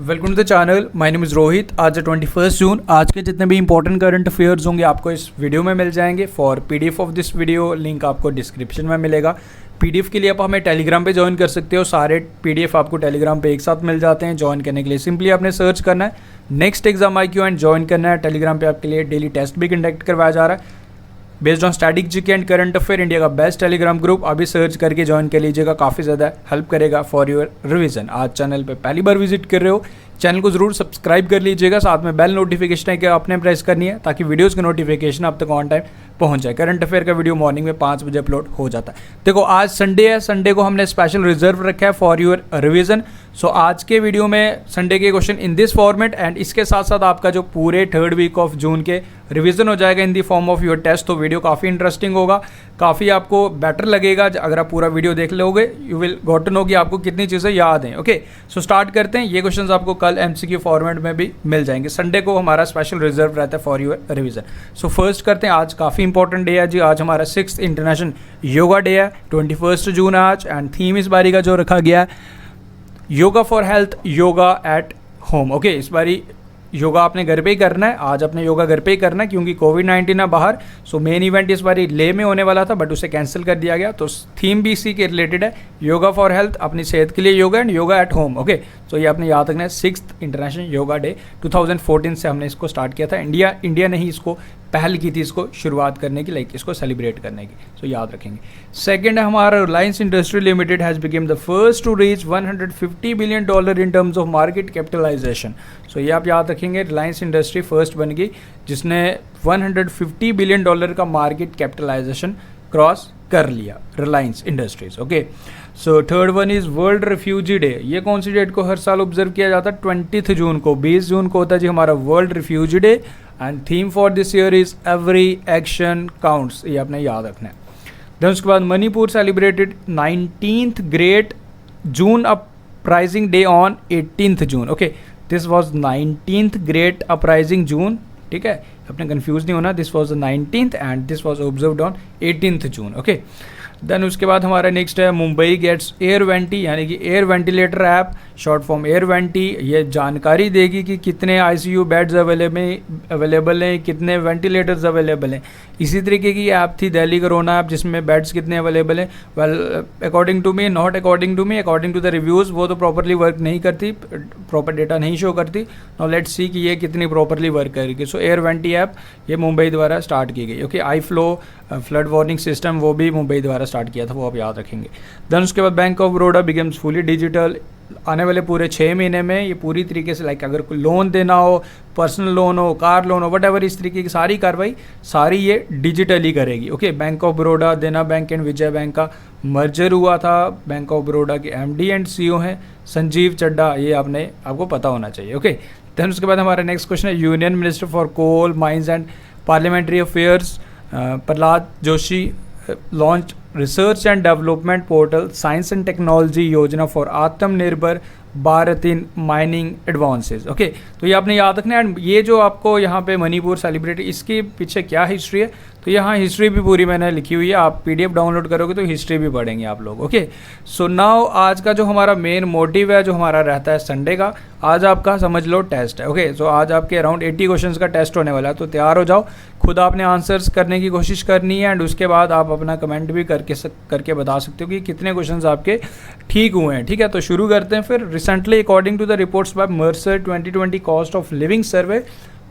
Welcome to the channel. My name is Rohit. आज 21 जून। आज के जितने भी इंपॉर्टेंट करंट अफेयर्स होंगे आपको इस वीडियो में मिल जाएंगे। For PDF of this video link आपको डिस्क्रिप्शन में मिलेगा। पीडीएफ के लिए आप हमें टेलीग्राम पे ज्वाइन कर सकते हो। सारे पीडीएफ आपको टेलीग्राम पे एक साथ मिल जाते हैं। ज्वाइन करने के लिए सिंपली आपने सर्च करना है next exam IQ and join करना है। टेलीग्राम पे आपके लिए डेली टेस्ट भी कंडक्ट करवाया जा रहा है based on static GK and current affair. India का बेस्ट टेलीग्राम ग्रुप अभी सर्च करके ज्वाइन कर लीजिएगा, काफ़ी ज़्यादा हेल्प करेगा फॉर योर रिवीजन। आज चैनल पे पहली बार विजिट कर रहे हो, चैनल को जरूर सब्सक्राइब कर लीजिएगा। साथ में बेल नोटिफिकेशन है कि आपने प्रेस करनी है ताकि वीडियोज़ की नोटिफिकेशन आप तक ऑन टाइम पहुंच जाए। करंट अफेयर का वीडियो मॉर्निंग में 5 बजे अपलोड हो जाता है। देखो आज संडे है, संडे को हमने स्पेशल रिजर्व रखा है फॉर योर रिवीजन। सो आज के वीडियो में संडे के question in this format and इसके साथ साथ आपका जो पूरे 3rd वीक ऑफ जून के रिवीजन हो जाएगा in the form of your test. तो वीडियो काफ़ी इंटरेस्टिंग होगा, काफ़ी आपको बेटर लगेगा अगर आप पूरा वीडियो देख लोगे। You will got to know कि आपको कितनी चीज़ें याद हैं। ओके सो स्टार्ट करते हैं। ये क्वेश्चंस आपको कल MCQ फॉर्मेट में भी मिल जाएंगे। संडे को हमारा स्पेशल रिजर्व रहता है for your revision. So first करते हैं, आज काफ़ी इंपॉर्टेंट डे है जी। आज हमारा 6th इंटरनेशनल योगा डे है, 21 जून आज। एंड थीम इस बारी का जो रखा गया है yoga for health, yoga at home. Okay इस बारी योगा आपने घर पे ही करना है। आज अपने योगा घर पे ही करना है क्योंकि कोविड-19 है बाहर। सो मेन इवेंट इस बारी ले में होने वाला था बट उसे कैंसिल कर दिया गया। तो थीम भी इसी के रिलेटेड है, योगा फॉर हेल्थ, अपनी सेहत के लिए yoga and yoga at home. Okay तो ये आपने याद रखना है। 6th इंटरनेशनल योगा डे 2014 से हमने इसको स्टार्ट किया था। इंडिया ने ही इसको पहल की थी इसको शुरुआत करने की, लाइक इसको सेलिब्रेट करने की। सो याद रखेंगे। सेकंड है हमारा Reliance industry limited has become the first to reach $150 billion in terms of market capitalisation. So ये आप याद रखेंगे, रिलायंस इंडस्ट्री फर्स्ट बन गई जिसने $150 बिलियन का मार्केट कैपिटलाइजेशन क्रॉस कर लिया, Reliance industries. Okay so third one is world refugee day. ये कौन सी डेट को हर साल ऑब्जर्व किया जाता है? 20 जून को। 20 जून को होता है जी हमारा world refugee day and theme for this year is every action counts. ये आपने याद रखना है। देन उसके बाद Manipur celebrated 19th great June uprising day on 18th June. Okay this was 19th great uprising June, ठीक है, अपने कंफ्यूज नहीं होना। This was the 19th and this was observed on 18th June. Okay then उसके बाद हमारा नेक्स्ट है Mumbai gets air vanity, यानी कि air ventilator app, short form air vanity. ये जानकारी देगी कि कितने ICU बेड्स अवेलेबल हैं, कितने वेंटिलेटर्स अवेलेबल हैं। इसी तरीके की ऐप थी दिल्ली कोरोना ऐप जिसमें बेड्स कितने अवेलेबल हैं। Well according to me, not according to me, according to the reviews, वो तो प्रॉपरली वर्क नहीं करती, प्रॉपर डेटा नहीं शो करती। नाउ लेट्स सी कि ये कितनी प्रॉपरली वर्क करेगी। सो एयर वेंटी ऐप ये मुंबई द्वारा स्टार्ट की गई। Okay I flow flood warning system वो भी मुंबई द्वारा स्टार्ट किया था, वो आप याद रखेंगे। देन उसके बाद bank of Baroda becomes fully digital. आने वाले पूरे 6 महीने में ये पूरी तरीके से, लाइक अगर कोई लोन देना हो, पर्सनल लोन हो, कार लोन हो, वट इस तरीके की सारी कार्रवाई सारी ये डिजिटली करेगी। ओके बैंक ऑफ बड़ौदा, देना बैंक एंड विजय बैंक का मर्जर हुआ था। बैंक ऑफ बड़ौदा के MD एंड CEO हैं संजीव चड्ढा, ये आपको पता होना चाहिए। ओके देन उसके बाद हमारा नेक्स्ट क्वेश्चन है union minister for coal mines and parliamentary affairs Pralhad Joshi launch research and development portal science and technology Yojana for Aatmanirbhar Bharat in mining advances. Okay तो ये आपने याद रखना है। एंड ये जो आपको यहाँ पे मणिपुर सेलिब्रेट, इसके पीछे क्या हिस्ट्री है, तो यहाँ हिस्ट्री भी पूरी मैंने लिखी हुई है। आप PDF डाउनलोड करोगे तो हिस्ट्री भी पढ़ेंगे आप लोग। ओके सो नाउ आज का जो हमारा मेन मोटिव है, जो हमारा रहता है संडे का, आज आपका समझ लो टेस्ट है। ओके सो आज आपके अराउंड 80 क्वेश्चंस का टेस्ट होने वाला है। तो तैयार हो जाओ, खुद आपने आंसर्स करने की कोशिश करनी है एंड उसके बाद आप अपना कमेंट भी करके बता सकते हो कि कितने क्वेश्चंस आपके ठीक हुए हैं। ठीक है तो शुरू करते हैं फिर। Recently according to the reports by Mercer 2020 cost of living survey,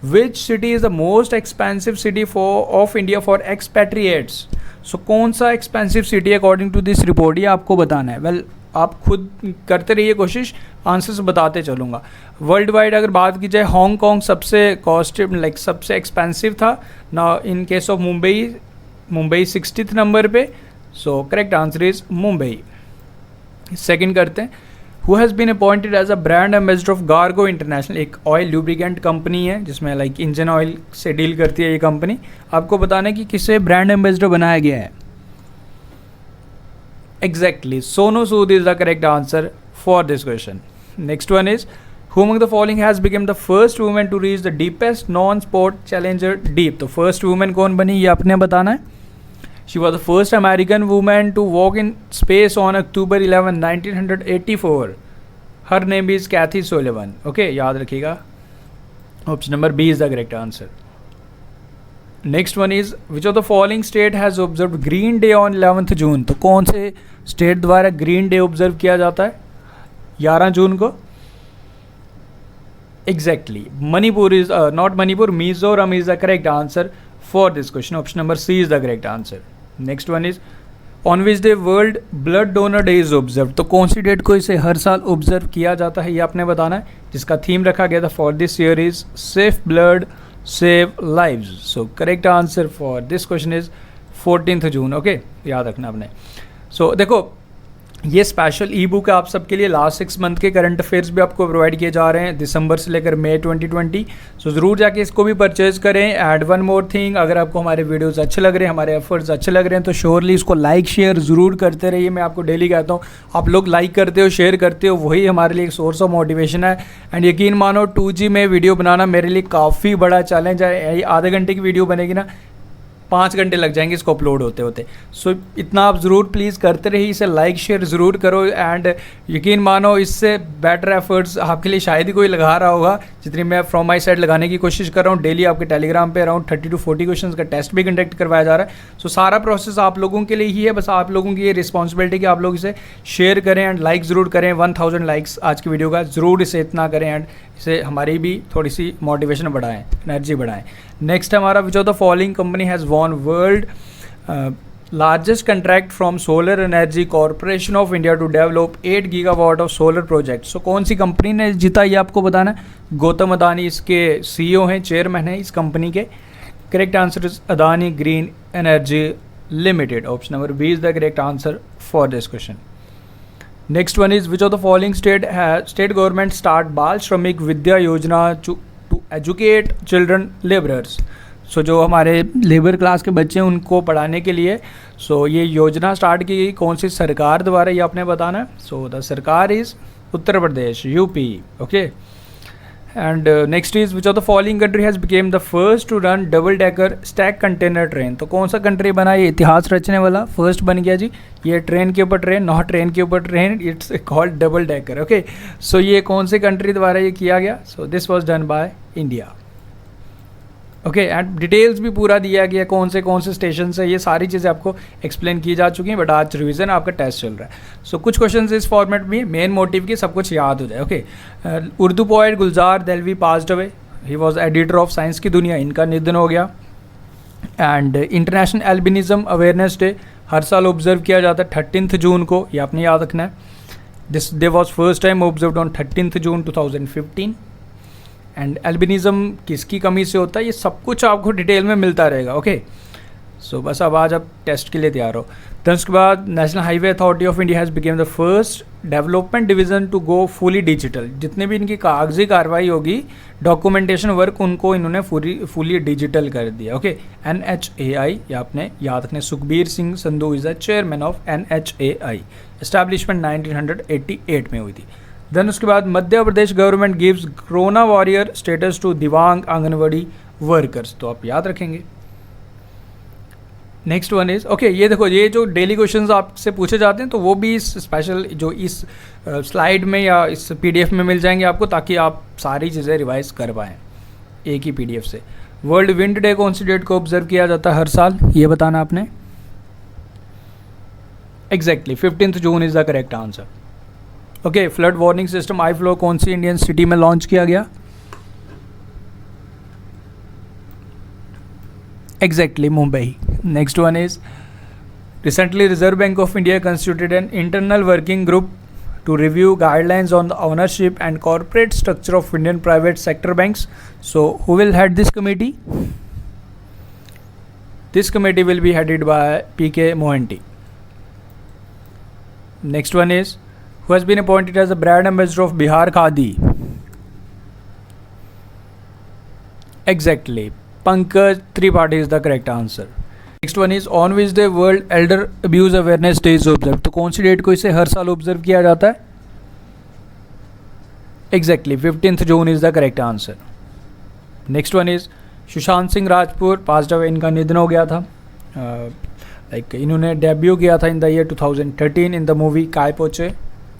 which city is the most expensive city of India for expatriates. So कौन सा expensive city according to this report, ये आपको बताना है। वेल आप खुद करते रहिए कोशिश, आंसर्स बताते चलूँगा। वर्ल्ड वाइड अगर बात की जाए, हांगकॉन्ग सबसे कॉस्ट लाइक सबसे एक्सपेंसिव था ना। In case of Mumbai 60th number पे। So correct answer is Mumbai. Second करते हैं, who has been appointed as a brand ambassador of Gargo international. एक ऑयल लुब्रिकेंट कंपनी है जिसमें लाइक इंजन ऑयल से डील करती है ये कंपनी। आपको बताना है कि किसे ब्रांड एम्बेसडर बनाया गया है। Exactly Sonu Sood is the correct answer for this question. Next one is who among the following has become the first women to reach the deepest known spot challenger deep. तो first women कौन बनी ये आपने बताना है। She was the first American woman to walk in space on October 11, 1984. Her name is Kathy Sullivan. Okay, याद रखिएगा, option number B is the correct answer. Next one is which of the following state has observe green day on 11th June. तो कौन से state द्वारा green day observe किया जाता है 11 जून को? Exactly Manipur is not Manipur, Mizoram is the correct answer for this question. Option number C is the correct answer. Next one is on which day world blood donor day is observe. तो कौन सी date को इसे हर साल ऑब्जर्व किया जाता है, ये आपने बताना है, जिसका थीम रखा गया था for this year is safe blood save lives. So correct answer for this question is 14th June. Okay, याद रखना आपने। सो देखो, ये स्पेशल ई बुक है आप सबके लिए, लास्ट 6 मंथ के करंट अफेयर्स भी आपको प्रोवाइड किए जा रहे हैं दिसंबर से लेकर मई 2020। सो ज़रूर जाके इसको भी परचेज करें। एंड वन मोर थिंग, अगर आपको हमारे वीडियोस अच्छे लग रहे हैं, हमारे एफर्ट्स अच्छे लग रहे हैं, तो श्योरली इसको लाइक शेयर ज़रूर करते रहिए। मैं आपको डेली कहता हूँ, आप लोग लाइक करते हो, शेयर करते हो, वही हमारे लिए एक सोर्स ऑफ मोटिवेशन है। एंड यकीन मानो 2G में वीडियो बनाना मेरे लिए काफ़ी बड़ा चैलेंज है। आधे घंटे की वीडियो बनेगी ना, 5 घंटे लग जाएंगे इसको अपलोड होते होते। सो इतना आप ज़रूर प्लीज़ करते रहिए, इसे लाइक शेयर ज़रूर करो। एंड यकीन मानो इससे बेटर एफर्ट्स आपके लिए शायद ही कोई लगा रहा होगा जितनी मैं फ्रॉम माई साइड लगाने की कोशिश कर रहा हूँ। डेली आपके टेलीग्राम पे अराउंड 30 to 40 क्वेश्चन का टेस्ट भी कंडक्ट करवाया जा रहा है। सो सारा प्रोसेस आप लोगों के लिए ही है, बस आप लोगों की ये रिस्पॉन्सिबिलिटी कि आप लोग इसे शेयर करें एंड लाइक ज़रूर करें। 1000 लाइक्स आज की वीडियो का ज़रूर इसे इतना करें एंड इसे हमारी भी थोड़ी सी मोटिवेशन बढ़ाएं, एनर्जी बढ़ाएं। नेक्स्ट हमारा which of the following company has won world largest contract from solar energy corporation of India to develop 8 gigawatt of solar project. So कौन सी कंपनी ने जीता, ये आपको बताना है। गौतम अदानी इसके CEO हैं, चेयरमैन हैं इस कंपनी के। Correct answer is Adani green energy limited. Option number B is the correct answer for this question. Next one is which of the following state government start Bal Shramik Vidya Yojana to educate children labourers. So जो हमारे labour class के बच्चे हैं उनको पढ़ाने के लिए ये योजना स्टार्ट की गई कौन सी सरकार द्वारा, ये आपने बताना है। सो द सरकार is Uttar Pradesh, UP। Okay, and next is which of the following country has become the first to run double decker stack container train. तो कौन सा कंट्री बना, ये इतिहास रचने वाला फर्स्ट बन गया जी। ये ट्रेन के ऊपर ट्रेन, नॉट ट्रेन के ऊपर train, it's called double decker. Okay, so ये कौन से कंट्री द्वारा ये किया गया? So this was done by India. Okay, and details भी पूरा दिया गया कौन से स्टेशन है, ये सारी चीज़ें आपको एक्सप्लेन की जा चुकी हैं। बट आज रिवीजन आपका टेस्ट चल रहा है। सो कुछ क्वेश्चन इस फॉर्मेट में, मेन मोटिव की सब कुछ याद हो जाए। Okay, Urdu poet Gulzar Dehlvi passed away, he was editor of science की दुनिया, इनका निधन हो गया। And international albinism awareness day हर साल ऑब्जर्व किया जाता है 13th जून को, ये आपने याद रखना है। This day was first time observed on 13th June 2015। And albinism किसकी कमी से होता है, ये सब कुछ आपको डिटेल में मिलता रहेगा। ओके, सो बस अब आज आप टेस्ट के लिए तैयार हो। then उसके बाद national highway authority of India has become the first development division to go fully digital. जितने भी इनकी कागजी कार्रवाई होगी, डॉक्यूमेंटेशन वर्क, उनको इन्होंने फुली डिजिटल कर दिया। ओके, NHAI, ये आपने याद रखने। Sukhbir Singh Sandhu is the chairman of NHAI। Establishment 1988 में हुई थी। देन उसके बाद Madhya Pradesh government gives corona warrior status to divyang anganwadi workers. तो आप याद रखेंगे। नेक्स्ट वन इज ओके, ये देखो, ये जो डेली क्वेश्चंस आपसे पूछे जाते हैं तो वो भी इस स्पेशल जो इस स्लाइड में या इस PDF में मिल जाएंगे आपको, ताकि आप सारी चीज़ें रिवाइज कर पाएँ एक ही PDF से। वर्ल्ड विंड डे कौन सी डेट को ऑब्जर्व किया जाता है हर साल, ये बताना आपने। Exactly 15th June is the correct answer. Okay, flood warning system I flow कौन सी इंडियन सिटी में लॉन्च किया गया? Exactly Mumbai. Next one is recently reserve bank of India constituted an internal working group to review guidelines on the ownership and corporate structure of Indian private sector banks. So who will head this committee? This committee will be headed by P.K. Mohanty. Next one is who has been appointed as the brand ambassador of Bihar Khadi? Exactly, Pankaj Tripathi is the correct answer. Next one is on which day world Elder abuse awareness day is observe. तो कौन सी date को इसे हर साल observe किया जाता है? Exactly 15th June is the correct answer. Next one is Sushant Singh Rajput passed away, इनका निधन हो गया था। इन्होंने डेब्यू किया था in the year 2013 in the movie Kai Po Che.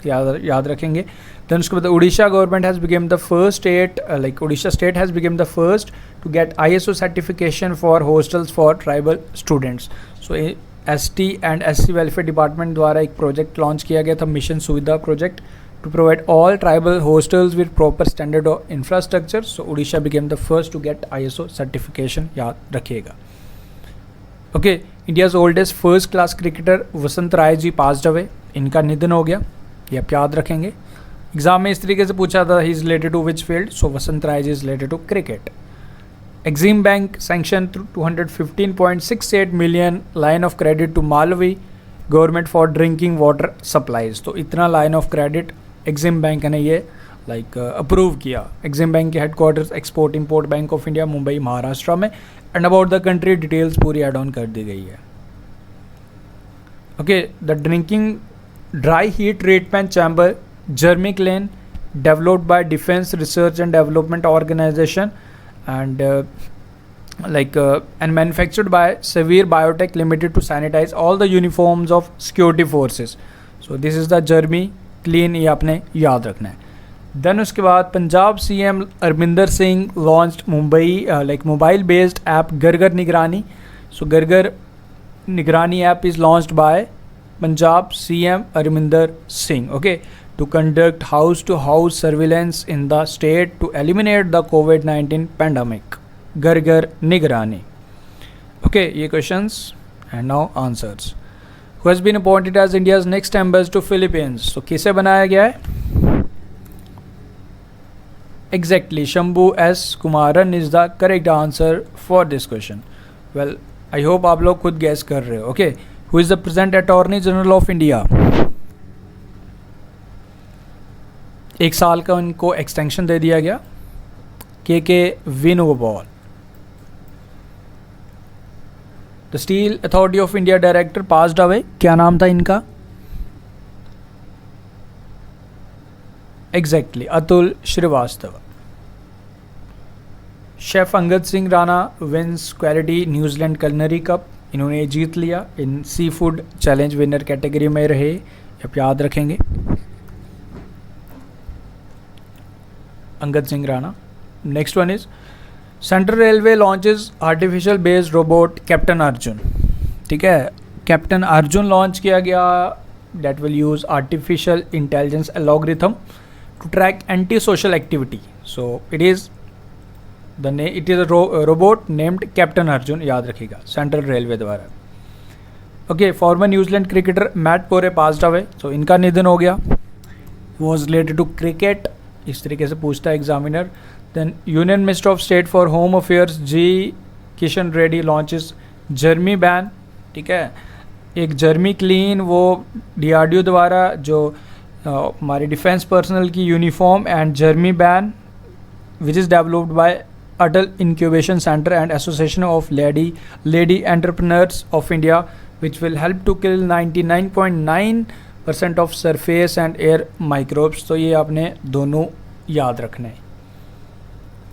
याद रखेंगे। देन उसके बाद Odisha government has become the first state, like Odisha state has become the first to get ISO certification for hostels for tribal students. So ST and SC welfare department द्वारा एक project launch किया गया था, mission सुविधा project, to provide all tribal hostels with proper standard of infrastructure. So Odisha became the first to get ISO certification, याद रखिएगा। Okay, India's oldest first class cricketer Vasant Raiji passed away, इनका निधन हो गया, ये आप याद रखेंगे। एग्जाम में इस तरीके से पूछा था, he is related to which field, so Vasant Raiji is related to cricket. Exim bank sanction 215.68 million line of credit to Malawi government for drinking water supplies. तो इतना line of credit Exim bank ने ये like approve किया। Exim bank के headquarters export import bank of India Mumbai Maharashtra में। And about the country details पूरी add on कर दी गई है। Okay, the drinking dry heat treatment chamber Germiklean developed by defence research and development organisation and and manufactured by Severe Biotech Limited to sanitize all the uniforms of security forces. So this is the Jeremy Clean, ये आपने याद रखना है। Then उसके बाद Punjab CM Arvinder Singh launched Mumbai mobile based app गरगर निगरानी। सो गरगर निगरानी app is launched by Punjab CM Arvinder Singh, okay, to conduct house to house surveillance in the state to eliminate the COVID-19 pandemic. गरगर निगरानी। ओके, ये questions and now answers. Who has been appointed as India's next ambassador to Philippines. तो किसे बनाया गया है? Exactly Shambhu S Kumaran is the correct answer for this question. Well, I hope आप लोग खुद गैस कर रहे हो। Okay, who is the present attorney general of India. 1 साल का उनको एक्सटेंशन दे दिया गया। K Venugopal. The steel authority of India director passed away, क्या नाम था इनका? Exactly Atul Srivastava. Chef Angad Singh Rana wins quality New Zealand culinary cup, इन्होंने जीत लिया। इन seafood challenge winner category में रहे, आप याद रखेंगे Angad Singh Rana. Next one is central railway launches artificial based robot captain Arjun. ठीक है, कैप्टन अर्जुन लॉन्च किया गया, that will use artificial intelligence algorithm to track anti social activity. So it is a robot named captain Arjun, याद रखिएगा, सेंट्रल रेलवे द्वारा। Okay, former New Zealand cricketer Matt Poore passed away, so इनका निधन हो गया। Was related to cricket, इस तरीके से पूछता है examiner. Then union minister of state for home affairs G Kishan Reddy launches germy ban. ठीक है, एक जर्मी क्लीन वो DRDO द्वारा जो हमारे डिफेंस पर्सनल की uniform and Germiban which is developed by Atal incubation centre and association of lady entrepreneurs of India which will help to kill 99.9% of surface and air microbes. तो ये आपने दोनों याद रखना है।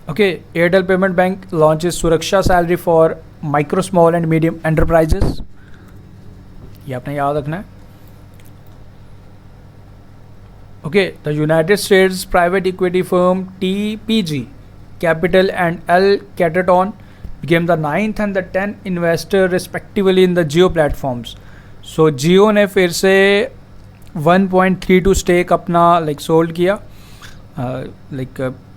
Okay, Airtel payment bank launches Suraksha salary for micro small and medium enterprises, ये आपने याद रखना है। Okay, the United States private equity firm TPG Capital and L Catterton became the 9th and the 10th investor respectively in the Jio platforms. So Jio ने फिर से 1.32 stake अपना sold किया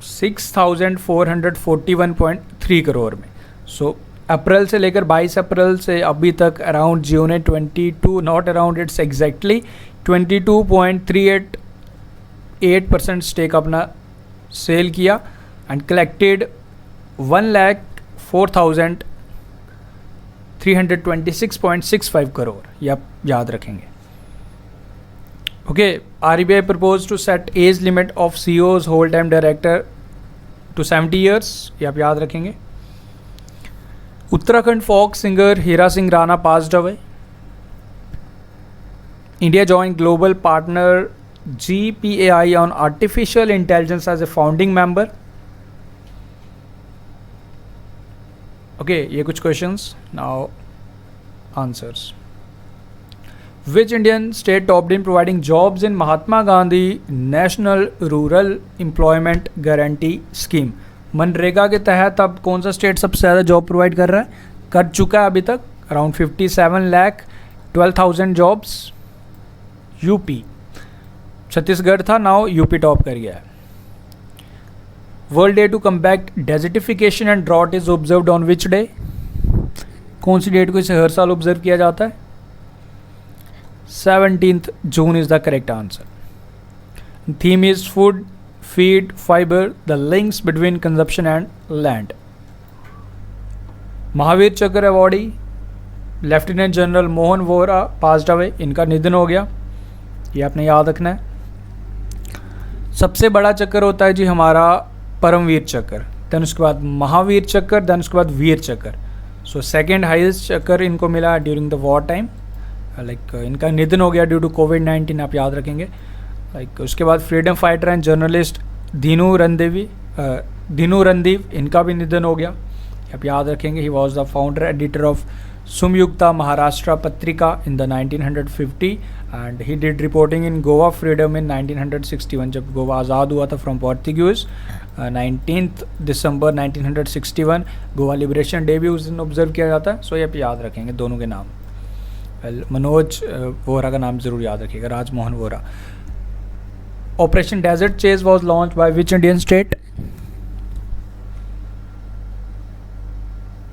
6,441.3 करोड़ में। सो अप्रैल से लेकर 22 अप्रैल से अभी तक अराउंड जियो ने 22 not around it's exactly 22.38% stake अपना सेल किया एंड कलेक्टेड 1,04,326.65 करोड़, ये आप याद रखेंगे। Okay, RBI propose to set age limit of CEOs whole time director to 70 years, ये आप याद रखेंगे। Uttarakhand folk singer Heera Singh Rana passed away. India join global partner GPAI on artificial intelligence as a founding member. Okay, ये कुछ questions, now answers. Which Indian state topped in providing jobs in Mahatma Gandhi National Rural Employment Guarantee Scheme? MNREGA के तहत अब कौन सा state सबसे ज़्यादा job provide कर रहा है, कर चुका है अभी तक अराउंड 57,12,000 जॉब्स? यूपी। छत्तीसगढ़ था, नाउ यूपी टॉप कर गया है। World day to combat desertification and drought is observed on which day? कौन सी डेट को इसे हर साल ऑब्जर्व किया जाता है? 17th June is the correct answer. Theme is food, feed, fiber, the links between consumption and land. Mahavir चक्र awardee lieutenant general Mohan Vohra passed away, इनका निधन हो गया, ये आपने याद रखना है। सबसे बड़ा चक्र होता है जी हमारा परमवीर चक्र, देन उसके बाद महावीर चक्र, देन उसके बाद वीर चक्र। सो सेकेंड हाईएस्ट चक्र इनको मिला during the war time, like इनका निधन हो गया ड्यू टू कोविड-19, आप याद रखेंगे। लाइक उसके बाद freedom fighter and journalist Dinu Ranadive, इनका भी निधन हो गया, आप याद रखेंगे। He was the founder editor of Samyukta Maharashtra Patrika in the 1950 and he did reporting in Goa freedom in 1961, जब गोवा आज़ाद हुआ था फ्रॉम पोर्तुगीज। 19 दिसंबर 1961 गोवा लिबरेशन डे भी उस दिन ऑब्जर्व किया जाता है। सो ये आप याद रखेंगे दोनों के नाम। मनोज वोहरा का नाम जरूर याद रखिएगा, Rajmohan Vohra. Operation desert chase was launch by which Indian state?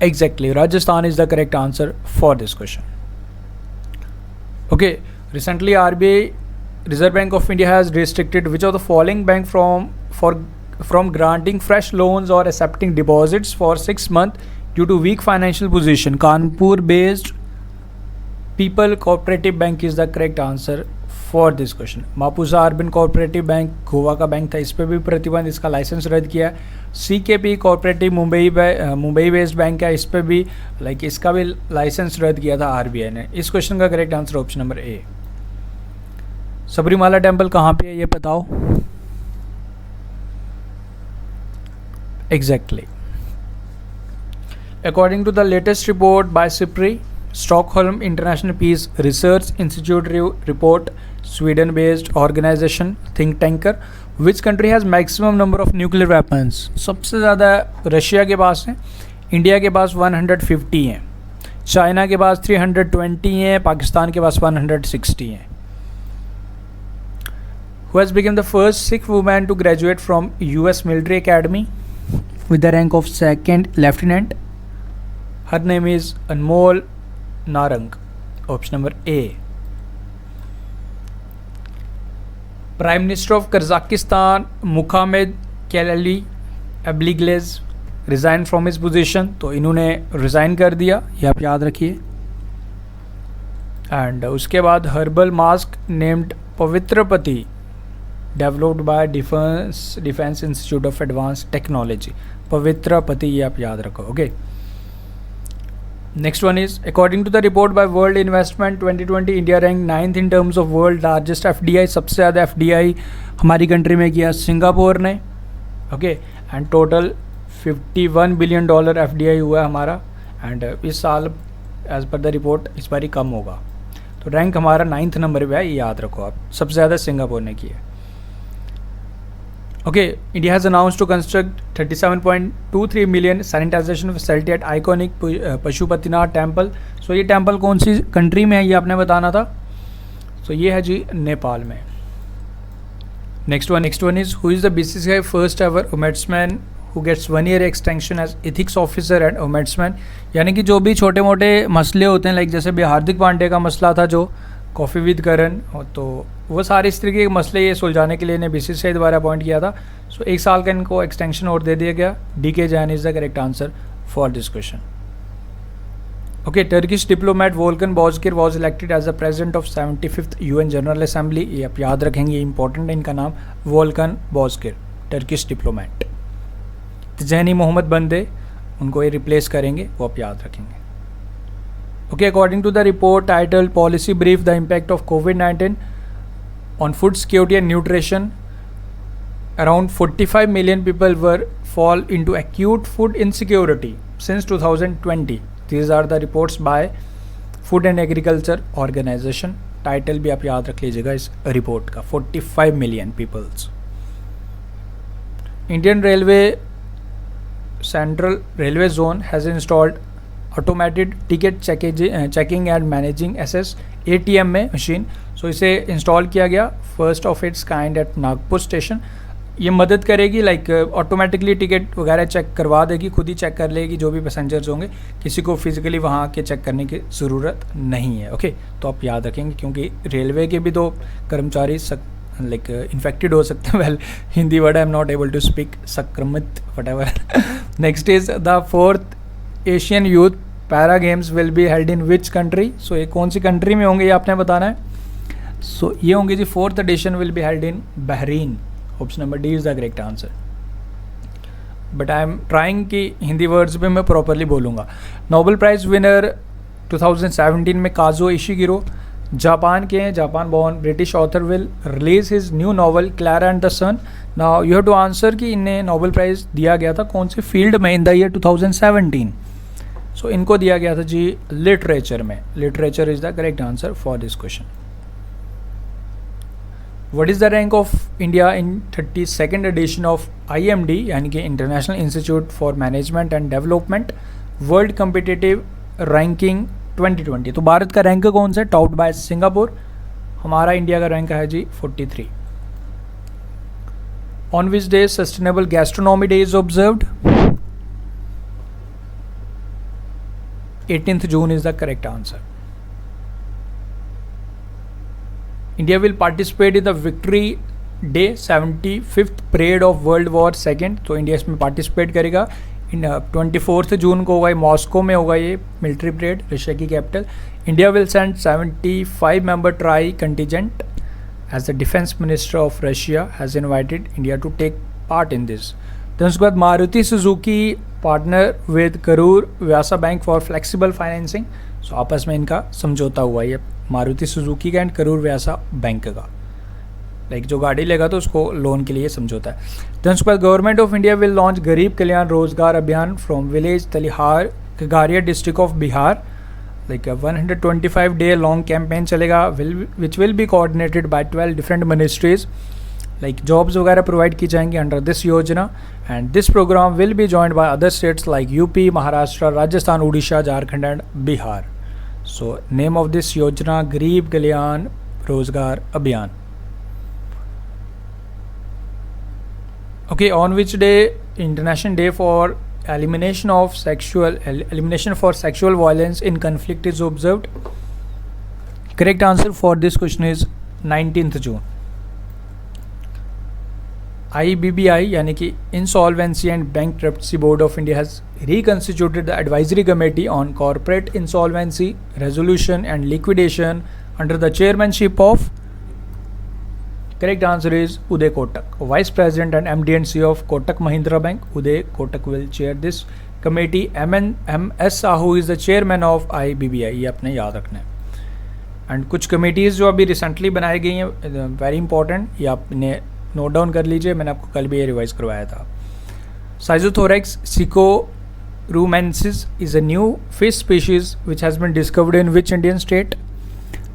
Exactly, Rajasthan is the correct answer for this question. Okay, recently RBI, Reserve Bank of India, has restricted which of the following bank from granting fresh loans or accepting deposits for 6 months due to weak financial position? Kanpur based People Cooperative Bank is the correct answer for this question. Mapusa urban cooperative bank Goa का bank था, इस पर भी प्रतिबंध, इसका licence रद्द किया। CKP cooperative Mumbai based bank है, इस पर भी लाइक इसका भी लाइसेंस रद्द किया था RBI ने। इस क्वेश्चन का correct answer option number A. Sabarimala temple कहाँ पे है ये बताओ? Exactly, according to the latest report by SIPRI, Stockholm International Peace Research Institute report, Sweden-based organization, think tanker, which country has maximum number of nuclear weapons? सबसे ज़्यादा Russia के पास है, India के पास 150 हैं, चाइना के पास 320 हैं, पाकिस्तान के पास 160 हैं। Who has become the first Sikh woman to graduate from US Military Academy with the rank of second lieutenant? Her name is Anmol Narang, option number A. Prime minister of Kazakhstan Mukhammedkalyi Abylgaziev resign from his position, तो इन्होंने resign कर दिया, ये आप याद रखिए। And उसके बाद herbal mask named Pavitrapati developed by defence institute of advance technology, Pavitrapati, ये आप याद रखो। Okay, next one is according to the report by World Investment 2020, India ranked 9th in terms of world largest FDI। सबसे ज़्यादा FDI हमारी country में किया Singapore ने। Okay, and total $51 billion FDI हुआ है हमारा, एंड इस साल एज पर द रिपोर्ट इस बार ही कम होगा, तो रैंक हमारा 9th नंबर पे है, ये याद रखो आप। सबसे ज़्यादा सिंगापुर ने किया। Okay, India has announced to construct 37.23 million sanitization facility at iconic Pashupatinath temple. So ये टेम्पल कौन सी कंट्री में है ये आपने बताना था, सो ये है जी नेपाल में। Next one is who is the BCCI first ever ombudsman who gets 1 year extension as ethics officer and ombudsman? यानी कि जो भी छोटे मोटे मसले होते हैं, लाइक जैसे भी हार्दिक पांडे का मसला था जो कॉफ़ी विद करण, तो वो सारे इस तरीके के मसले ये सुलझाने के लिए इन्हें BCCI द्वारा अपॉइंट किया था। सो 1 साल का इनको एक्सटेंशन और दे दिया गया। DK Jain is the correct answer for this question. Okay, Turkish diplomat Volkan Bozkir was elected as the president of 75th UN general assembly. ये आप याद रखेंगे, ये इंपॉर्टेंट है, इनका नाम Volkan Bozkir, Turkish diplomat. Tijjani Muhammad Bande, उनको ये रिप्लेस करेंगे, वो आप याद रखेंगे। Okay, according to the report titled Policy Brief, the impact of COVID-19 on food security and nutrition, around 45 million people fall into acute food insecurity since 2020. These are the reports by Food and Agriculture Organization title भी आप याद रख लीजिएगा इस report का, 45 million peoples. Indian railway central railway zone has installed automated ticket checking and managing access ATM में machine. So इसे install किया गया, first of its kind at Nagpur station. ये मदद करेगी, लाइक ऑटोमेटिकली टिकट वगैरह चेक करवा देगी, खुद ही चेक कर लेगी जो भी पैसेंजर्स होंगे, किसी को फिजिकली वहाँ के चेक करने की ज़रूरत नहीं है। ओके, तो आप याद रखेंगे क्योंकि रेलवे के भी तो कर्मचारी लाइक इन्फेक्टेड हो सकते हैं। Well, Hindi word I am not able to speak, संक्रमित whatever. Next is the 4th Asian youth para games will be held in which country. So ये कौन सी कंट्री में होंगे ये आपने बताना है। सो ये होंगे जी 4th edition will be held in Bahrain. Option number D is the correct answer, but I am trying कि हिंदी वर्ड्स में मैं प्रॉपरली बोलूँगा। नोबेल प्राइज विनर 2017 में काजुओ इशिगिरो जापान के हैं, Japan born British author will release his new novel Klara and the Sun. Now you have to answer कि इन्हें Nobel prize दिया गया था कौन से फील्ड में इन द ईयर 2017। सो इनको दिया गया था जी लिटरेचर में। Literature is the correct answer for this question. What is the rank of India in 32nd edition of IMD यानी कि international institute for management and development world competitive ranking 2020। तो भारत का रैंक कौन सा है? Topped by Singapore. हमारा India का रैंक है जी 43। On which day sustainable gastronomy day is observed? 18th June is the correct answer. India will participate in the Victory Day 75th parade of World War II। तो India इसमें participate करेगा। इन 24th जून को होगा, Moscow में होगा ये military parade, Russia की capital. India will send 75 member tri contingent as the defence minister of Russia has invited India to take part in this. then उसके बाद Maruti Suzuki partner with Karur Vysya bank for flexible financing. So आपस में इनका समझौता हुआ, ये Maruti Suzuki का and Karur Vysya bank का, लाइक जो गाड़ी लेगा तो उसको लोन के लिए समझौता है। then उसके बाद government of India will launch Garib Kalyan Rojgar Abhiyan from village Telihar Khagaria district of Bihar. Like 125 day long campaign चलेगा which will be coordinated by 12 different ministries. Like jobs वगैरह प्रोवाइड की जाएंगी under this yojana and this programme will be joined by other states like UP, Maharashtra, Rajasthan, Orissa, Jharkhand and Bihar. So name of this yojana Garib Kalyan Rojgar Abhiyan. Okay, on which day international day for elimination for sexual violence in conflict is observed? Correct answer for this question is 19th June. IBBI यानी कि Insolvency and Bankruptcy Board of India has reconstituted the advisory committee on corporate insolvency, resolution and liquidation under the chairmanship of, correct answer is Uday Kotak, Vice President and MD and CEO of Kotak Mahindra Bank. Uday Kotak will chair this committee. MS Sahu is the chairman of IBBI. ये अपने याद रखना है। And कुछ committees जो अभी recently बनाई गई हैं, वेरी इंपॉर्टेंट, ये आपने नोट डाउन कर लीजिए, मैंने आपको कल भी ये रिवाइज करवाया था। Schizothorax sikusirumensis is a new fish species which has been discovered in which Indian state?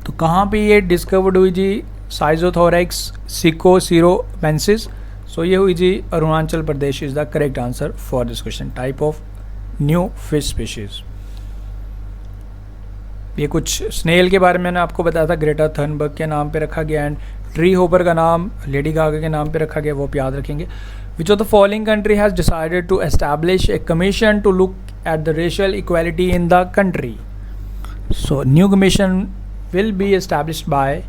तो कहाँ पे ये डिस्कवर्ड हुई जी? साइजोथोरैक्स सिकोसिरोमेंसिस। सो ये हुई जी Arunachal Pradesh is the correct answer for this question. Type of new fish species. ये कुछ स्नेल के बारे में मैंने आपको बताया था, ग्रेटा थर्नबर्ग के नाम पे रखा गया एंड ट्री होपर का नाम लेडी गागा के नाम पे रखा गया, वो आप याद रखेंगे। Which of the following country has decided to establish a commission to look at the racial equality in the country? So new commission will be established by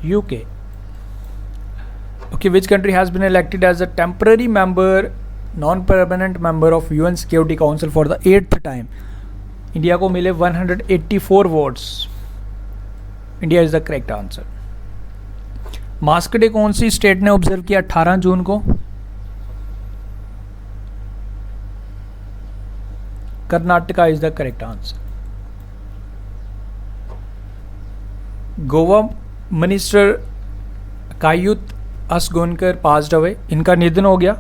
UK. Okay, which country has been elected as a temporary member, non-permanent member of UN Security Council for the 8th time? India को मिले 184 votes. India is the correct answer. Mask day कौन सी state ने observe किया 18 जून को? Karnataka is the correct answer. Goa minister कायुत असगोनकर पास्ड अवे, इनका निधन हो गया।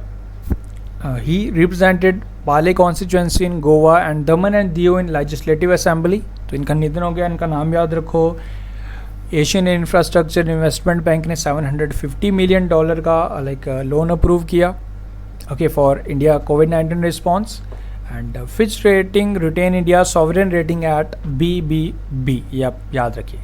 He represented Pale constituency in Goa and Daman and Diu in legislative assembly. तो तो इनका निधन हो गया, इनका नाम याद रखो। एशियन इंफ्रास्ट्रक्चर इन्वेस्टमेंट बैंक ने $750 मिलियन का लाइक लोन अप्रूव किया, ओके, फॉर इंडिया कोविड-19 response. And Fitch rating retain India sovereign rating at BBB, ये आप याद रखिए।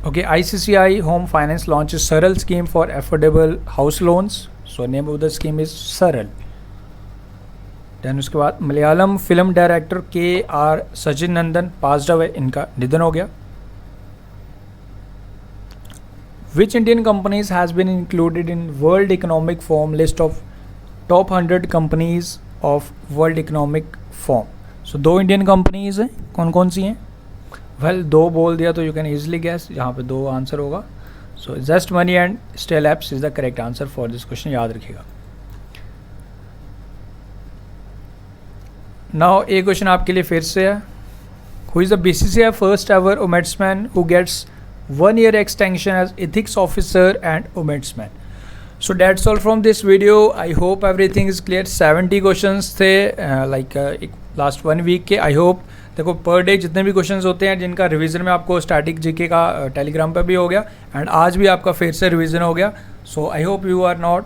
Okay, ICICI home finance launches Saral scheme for affordable house loans, so name of the scheme is Saral. Then उसके बाद Malayalam film director KR Sachidanandan passed away, इनका निधन हो गया। Which Indian companies has been included in World Economic Forum list of top 100 companies of World Economic Forum? So 2 Indian companies हैं, कौन कौन सी हैं? वेल 2 बोल दिया तो यू कैन ईजिली गैस, यहाँ पे 2 आंसर होगा। So just money and Stellapps is the correct answer for this question, याद रखिएगा। नाउ एक क्वेश्चन आपके लिए फिर से है, who is the BCCI first ever ombudsman who gets 1 year extension as ethics officer and ombudsman? So that's all from this video. I hope everything is clear. 70 questions थे like last 1 week के। I hope देखो per day जितने भी questions होते हैं जिनका revision में आपको स्टैटिक जीके का टेलीग्राम पर भी हो गया एंड आज भी आपका फिर से रिवीजन हो गया। So I hope you are not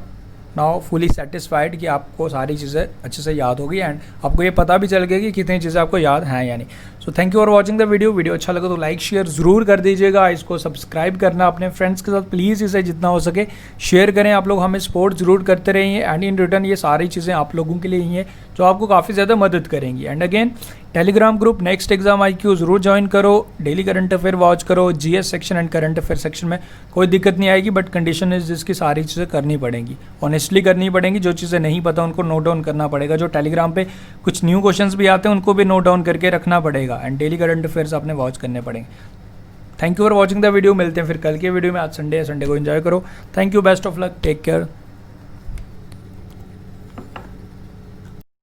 now fully satisfied कि आपको सारी चीज़ें अच्छे से याद होगी एंड आपको ये पता भी चल गया कि कितनी चीज़ें आपको याद हैं या नहीं। So thank you for watching the video अच्छा लगा तो लाइक शेयर ज़रूर कर दीजिएगा, इसको सब्सक्राइब करना अपने फ्रेंड्स के साथ प्लीज़, इसे जितना हो सके शेयर करें। आप लोग हमें सपोर्ट ज़रूर करते रहिए एंड इन रिटर्न ये सारी चीज़ें आप लोगों के लिए ही हैं जो आपको काफ़ी ज़्यादा मदद करेंगी। And again Telegram group next exam IQ ज़रूर ज्वाइन करो, डेली करंट अफेयर वॉच करो, GS section and current affair section में कोई दिक्कत नहीं आएगी, बट कंडीशन इज जिसकी सारी चीज़ें करनी पड़ेंगी, ऑनेस्टली करनी पड़ेंगी। जो चीज़ें नहीं पता उनको नोट डाउन करना पड़ेगा, जो टेलीग्राम पे कुछ न्यू क्वेश्चंस भी आते हैं उनको भी नोट डाउन करके रखना पड़ेगा एंड डेली करंट अफेयर्स आपने वॉच करने पड़ेंगे। Thank you for watching the video, मिलते हैं फिर कल के वीडियो में। आज संडे है, संडे को एंजॉय करो। Thank you, best of luck, take care.